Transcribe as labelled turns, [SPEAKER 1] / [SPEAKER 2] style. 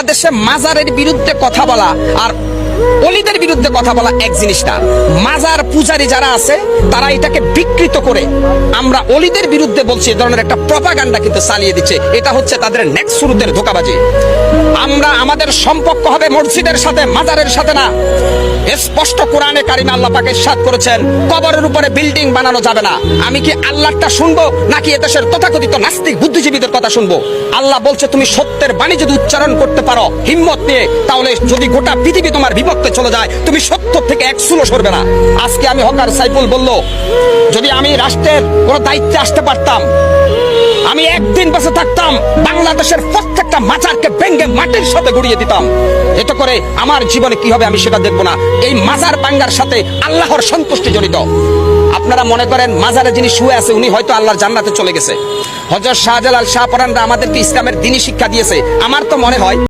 [SPEAKER 1] বাংলাদেশে মাজারের বিরুদ্ধে কথা বলা আর অলিদের বিরুদ্ধে কথা বলা এক জিনিস না। মাজার পূজারী যারা আছে তারা এটাকে বিকৃত করে আমরা অলিদের বিরুদ্ধে বলছি, এই ধরনের একটা প্রপাগান্ডা কিন্তু চালিয়ে দিচ্ছে। এটা হচ্ছে তাদের নেক্সট শুরুদের ধোঁকাবাজি। আমরা আমাদের সম্পর্ক হবে মসজিদের সাথে, মাজারের সাথে না। স্পষ্ট কোরআনে কারিমে আল্লাহ পাক ইরশাদ করেছেন কবরের উপরে বিল্ডিং বানানো যাবে না। আমি কি আল্লাহটা শুনবো নাকি এদেশের তথাকথিত নাস্তিক বুদ্ধিজীবীদের কথা শুনবো? আল্লাহ বলছে তুমি সত্যের বাণী যদি উচ্চারণ করতে পারো হিম্মত নিয়ে, তাহলে যদি গোটা পৃথিবী তোমার বিভক্তে চলে যায় তুমি সত্য থেকে এক চুলো সরবে না। আজকে আমি হকার সাইফুল বলল যদি আমি রাষ্ট্রের কোন দায়িত্বে আসতে পারতাম, আমি একদিন বেঁচে থাকতাম বাংলাদেশের প্রত্যেকটা মাজারকে ভেঙে মাটির সাথে গড়িয়ে দিতাম। এতে করে আমার জীবনে কি হবে আমি সেটা দেখবো না। এই মাজার ভাঙ্গার সাথে আল্লাহর সন্তুষ্টি জড়িত। আপনারা মনে করেন মাজারে যিনি শুয়ে আছে উনি হয়তো আল্লাহর জান্নাতে চলে গেছে। হযরত শাহজালাল শাহপরানরা আমাদেরকে ইসলামের দ্বীনি শিক্ষা দিয়েছে। আমার তো মনে হয়